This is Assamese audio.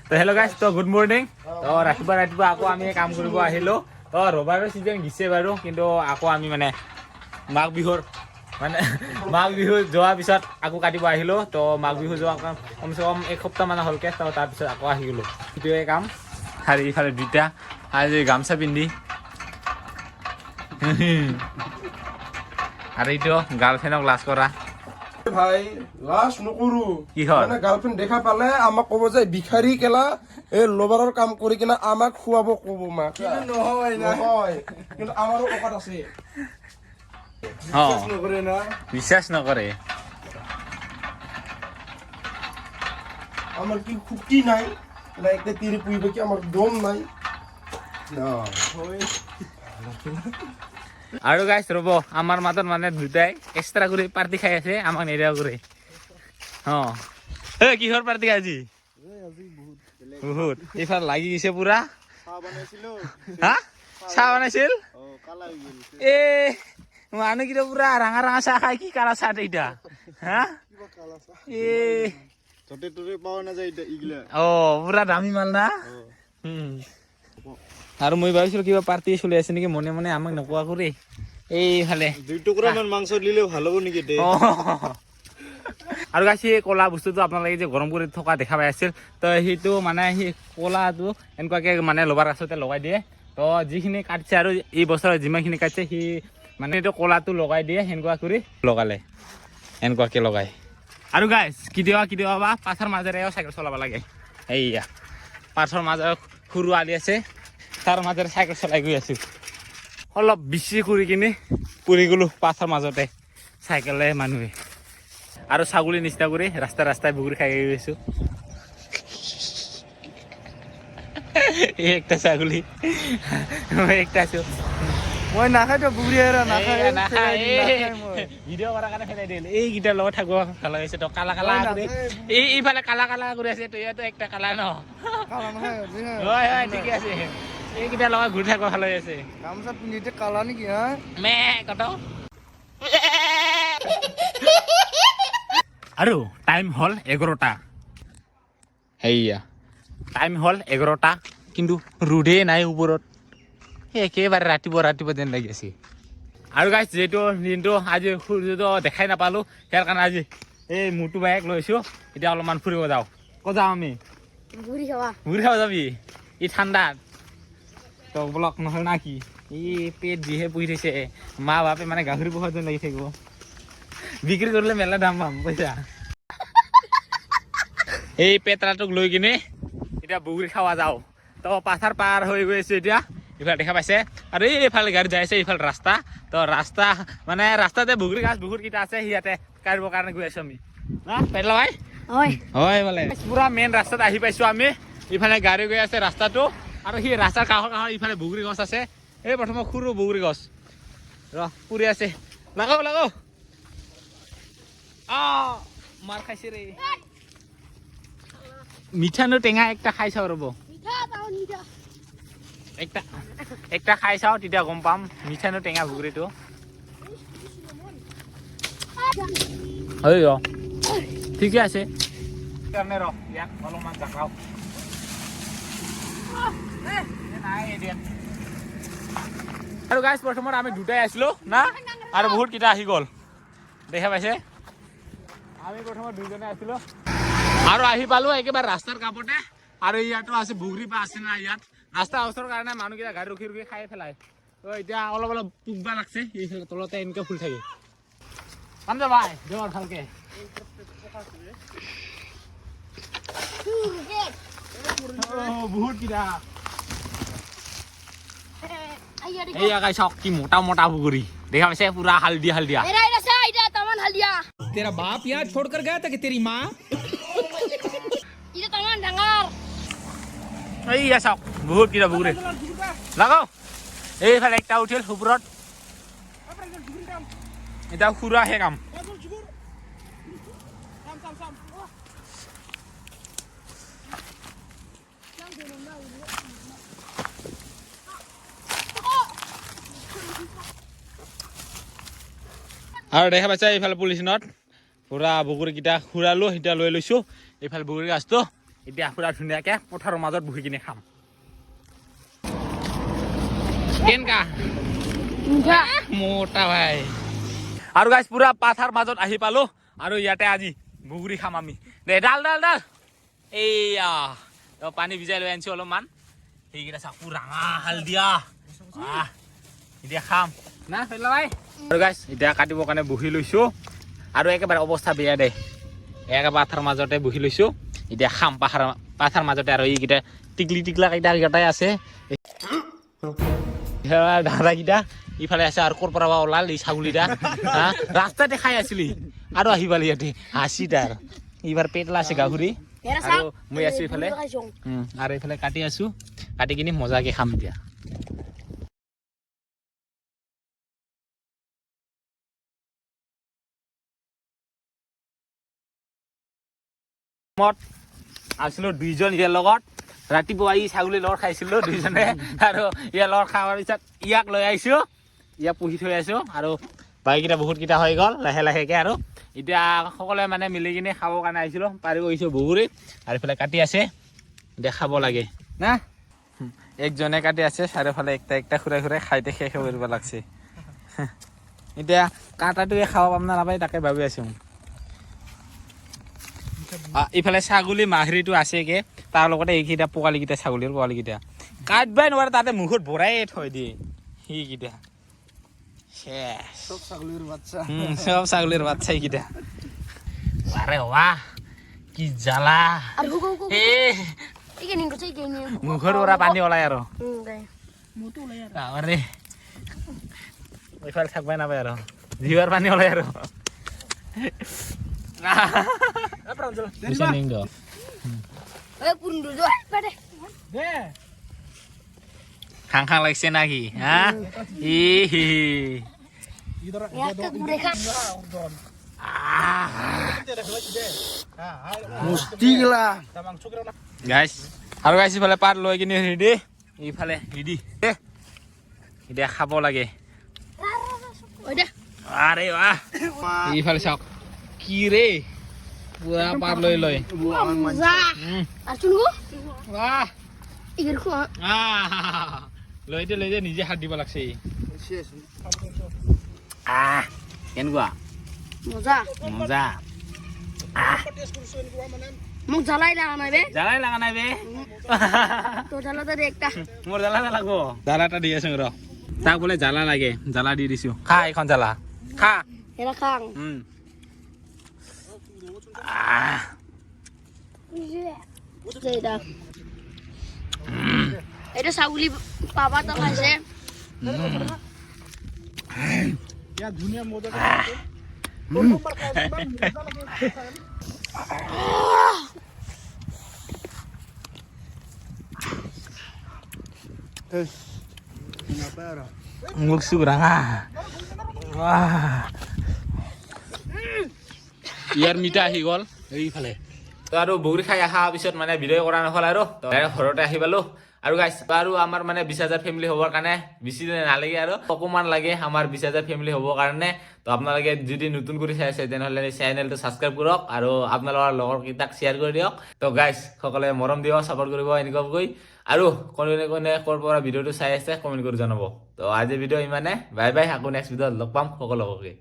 তো হেল্ল' গাইজ, তো গুড মৰ্ণিং। তো ৰাতিপুৱা আকৌ আমি কাম কৰিব আহিলোঁ। তো ৰবিবাৰৰ চিজন দিছে বাৰু, কিন্তু আকৌ আমি মানে মাঘ বিহু যোৱাৰ পিছত আকৌ কাটিব আহিলোঁ। তো মাঘ বিহু যোৱা কমচে কম এসপ্তাহ মান হ'লকে। তো তাৰপিছত আকৌ আহি গ'লোঁ। সেইটোৱে কাম। আৰু ইফালে দুইটা আজি গামোচা পিন্ধি আৰু এইটো গাৰ্লফ্ৰেণ্ডক লাজ কৰা। ভাই লাজ নকৰো। কি হ'ল? মানে গাৰ্লফ্ৰেণ্ড দেখা পালে আমাক ক'ব যে ভিখাৰী কেলা এই লবাৰৰ কাম কৰি কিনে আমাক খুৱাব ক'ব মাক। কিন্তু নহয় কিন্তু আমাৰো অকাত আছে। বিশ্বাস নকৰে। আমাৰ কি খুঁটি নাই না একটা তীৰে পুইবে কি আমাৰ দম নাই না আৰু গাইছ ৰ'ব, আমাৰ মাজত মানে দুটাই এক্সট্ৰা কৰি পাৰ্টি খাই আছে, আমাক নেদিয়া কৰি। কিহৰ পাৰ্টি আজি? বহুত এইফালে লাগি গৈছে পুৰা। চাহ বনাইছিল এ মানুহকেইটা পুৰা ৰঙা ৰঙা চাহ খাই। কি কালা চাহ এইটা? পুৰা দামী মাল না। আৰু মই ভাবিছিলো কিবা পাৰ্টি চলি আছে নেকি, মনে মনে আমাক নোকোৱা কৰি এইফালে 2 টুকুৰা মান মাংস দিলে ভাল হ'ব নেকি? আৰু গাইছ, এই কলা বস্তুটো আপোনালোকে যে গৰম কৰি থকা দেখা পাই আছিল, তো সেইটো মানে সেই কলাটো এনেকুৱাকে মানে লবাৰ ৰাস্তাতে লগাই দিয়ে। তো যিখিনি কাটছে আৰু এই বছৰত যিমানখিনি কাটছে সি মানে এইটো কলাটো লগাই দিয়ে। সেনেকুৱা কৰি লগালে, এনেকুৱাকে লগাই। আৰু গাইছ, কেতিয়াবা পাথৰ মাজেৰেও চাইকেল চলাব লাগে। এইয়া পাথৰ মাজেৰে সৰু আলি আছে, তাৰ মাজেৰে চাইকেল চলাই গৈ আছোঁ। অলপ বেছি কৰি কিনে পৰি গ'লোঁ পাথৰ মাজতে চাইকেলে মানুহে। আৰু ছাগলী নিচিনা কৰি ৰাস্তাই বুগুৰি খাই গৈছোঁ। এই একটা ছাগলী, মই একটা আছোঁ। মই নাখাইতো বুঢ়ী আৰু নাখাই ভিডিঅ' কৰাৰ কাৰণে ফেলাই দিল। এইকেইটাৰ লগত থাকিব ভাল হৈছে। তো কালা কৰি এইফালে কালা কৰি আছে। তো ইয়াতো একটা কালা ন। হয় ঠিকে আছে। এইকেইটাৰ লগত ঘূৰি থাকিব ভাল হৈ আছে। গামোচা পিন্ধিতে কালা নেকি? হা মে কত আৰু টাইম হ'ল 11টা। সেয়া টাইম হ'ল 11টা, কিন্তু ৰ'দেই নাই ওপৰত। একেবাৰে ৰাতিপুৱা যেন লাগি আছে। আৰু গাইছ, যিহেতু দিনটো আজি সূৰ্যটো দেখাই নাপালোঁ, ইয়াৰ কাৰণে আজি এই মোটো বাইক লৈছোঁ। এতিয়া অলপমান ফুৰিব যাওঁ। ক'ত যাওঁ আমি? ঘূৰি খাব যাবি ই ঠাণ্ডাত? তো ব্লক নহ'ল না কি? ই পেট যিহে পুহি থৈছে, মা বাপে মানে গাহৰি পোহা যেন লাগি থাকিব। বিক্ৰী কৰিলে মেলা দাম পাম পইচা। এই পেটৰাটোক লৈ কিনে এতিয়া বগৰী খাৱা যাওঁ। তো পাথাৰ পাৰ হৈ গৈ আছোঁ এতিয়া। ইফালে দেখা পাইছে, আৰু এইফালে গাড়ী যাই আছে। ইফালে ৰাস্তা, তো ৰাস্তাতে বগৰী গাছ বহুত কেইটা আছে। ইয়াতে কাঢ়িবৰ কাৰণে গৈ আছোঁ আমি না পেটলা ভাই। হয় বোলে পুৰা মেইন ৰাস্তাত আহি পাইছোঁ আমি। ইফালে গাড়ী গৈ আছে ৰাস্তাটো, আৰু সেই ৰাস্তাৰ কাষৰ ইফালে বগৰী গছ আছে। এই প্ৰথমে সৰু বগৰী গছ পুৰি আছে। লাগাও মাৰ খাইছে ৰে। মিঠা নো টেঙা একটা খাই চাওঁ ৰ'ব। একটা খাই চাওঁ, তেতিয়া গম পাম মিঠা নো টেঙা বগৰীটো। হয় ঠিকে আছে। কাৰণে ইয়াক অলপমান জাকাও। আৰু গাইছ, প্ৰথমত আমি দুটাই আছিলোঁ না, আৰু বহুত কেইটা আহি গ'ল দেখা পাইছে। আমি প্ৰথমত দুজনে আছিলোঁ, আৰু আহি পালোঁ একেবাৰে ৰাস্তাৰ কাষতে। আৰু ইয়াতো আছে বগৰী বা আছে না। ইয়াত ৰাস্তাৰ ওচৰৰ কাৰণে মানুহকেইটা গাড়ী ৰখি খাই পেলাই। তো এতিয়া অলপ পুগবা লাগছে। এইফালে তলতে এনেকৈ ফুল থাকে। পাঞ্জা ভাই দেৱাৰ ভালকে বহুত কিটা। এইয়া গাইছ, কি মোটা বগৰী দেখা পাইছে, পুৰা হালধীয়া। तेरा बाप यहाँ छोड़कर गया था कि तेरी माँ? এইয়া চাওক, বহুত কিটা বগৰী লাগাও। এইফালে একটা উঠিল ওপৰত। এতিয়া খুৰাহে কাম। আৰু দেখা পাইছা এইফালে পলিথিনত পুৰা বগৰীকেইটা খুৰালোঁ। এতিয়া লৈ লৈছোঁ এইফালে বগৰী গাছটো। এতিয়া পুৰা ধুনীয়াকে পথাৰৰ মাজত বহি কিনে খাম কেনকা মোটা ভাই আৰু গাইছ পুৰা পাথাৰ মাজত আহি পালো আৰু ইয়াতে আজি বগুৰি খাম আমি দে ডাল ডাল ডাল এইয়া পানী ভিজাই লৈ আনিছো অলপমান সেইকেইটা চাকু ৰাঙা হালধীয়া এতিয়া খাম না ভাই আৰু গাইছ এতিয়া কাটিবৰ কাৰণে বহি লৈছো আৰু একেবাৰে অৱস্থা বেয়া দে একে পাথাৰ মাজতে বহি লৈছো এতিয়া খাম পাথাৰ মাজতে আৰু এইকেইটা টিকলা কেইটাই আছে দাদাকেইটা ইফালে আছে আৰু ক'ৰ পৰা ওলাল এই ছাগলীটা ৰাস্তাতে খাই আছিলি আৰু আহি পালি ইয়াতে হাঁচি তাৰ এইবাৰ পেটলা আছে গাহৰি আৰু মই আছো ইফালে আৰু এইফালে কাটি আছো কাটি কিনি মজাকে খাম এতিয়া আছিলো দুইজন ইয়াৰ লগত ৰাতিপুৱা ই ছাগলী লগত খাইছিলো দুইজনে আৰু ইয়াৰ লগত খোৱাৰ পিছত ইয়াক লৈ আহিছো ইয়াক পুহি থৈ আছো আৰু বাকীকেইটা বহুতকেইটা হৈ গ'ল লাহে লাহেকে আৰু এতিয়া সকলোৱে মানে মিলি কিনে খাবৰ কাৰণে আহিছিলো পাৰি গৈছো বগুৰিত আৰু এইফালে কাটি আছে এতিয়া খাব লাগে না একজনে কাটি আছে চাৰিওফালে একটা খুৰাই খাইতে শেষ কৰিব লাগছে এতিয়া কাটাটোৱে খাব পাম না নাপায় তাকে ভাবি আছো ইফালে ছাগলী মাহৰিটো আছেগে তাৰ লগতে এইকেইটা পোৱালিকেইটা ছাগলীৰ পোৱালিকেইটা কাটবাই নোৱাৰে তাতে মুখত ভৰাই থৈ দিয়ে সেইকেইটা সব ছাগলীৰ বাচ্চা সব ছাগলীৰ বাচ্চা এইকেইটা আৰে বাহ কি জ্বালা মুখৰ পৰা পানী ওলাই আৰু আৰে এইফালে থাকবাই নাপায় আৰু জিভাৰ পানী ওলাই আৰু খাং লাগছে নাকি হ্যাঁ গাইছ আৰু গাইছ ইফালে পাত লৈ কিনে ৰেডি এইফালে ৰেডি এতিয়া খাব লাগে আৰে বাহ এইফালে চাওক কি ৰে পুৰা পাত লৈ লৈ লৈ দে নিজে হাত দিব লাগছে কেনেকুৱা মজা মোক জ্বালাই লাগা নাই বে তোৰ জ্বালাতে একটা মোৰ জ্বালা নালাগব জ্বালা এটা দি আছো ৰ তাক বোলে জ্বালা লাগে জ্বালা দি দিছো খা এইখন জ্বালা খা এরা খাং এটা ছাগলী পাবা তো খাইছে মুখ চুখ ৰাঙা ইয়াৰ মিঠা আহি গ'ল এইফালে তো আৰু বগুৰি খাই অহাৰ পিছত মানে ভিডিঅ' কৰা নহ'ল আৰু ঘৰতে আহি পালো আৰু গাইছ আৰু আমাৰ মানে 20,000 ফেমিলি হ'বৰ কাৰণে বেছি দিন নালাগে আৰু অকণমান লাগে আমাৰ 20,000 ফেমিলি হ'বৰ কাৰণে তো আপোনালোকে যদি নতুন কৰি চাই আছে তেনেহ'লে চেনেলটো ছাবস্ক্ৰাইব কৰক আৰু আপোনালোকৰ লগৰকেইটাক শ্বেয়াৰ কৰি দিয়ক তো গাইছ সকলোৱে মৰম দিয়ক ছাপোৰ্ট কৰিব এনেকুৱাকৈ আৰু কোনে ক'ৰ পৰা ভিডিঅ'টো চাই আছে কমেণ্ট কৰি জনাব তো আজি ভিডিঅ' ইমানে বাই বাই আকৌ নেক্সট ভিডিঅ'ত লগ পাম সকলোকে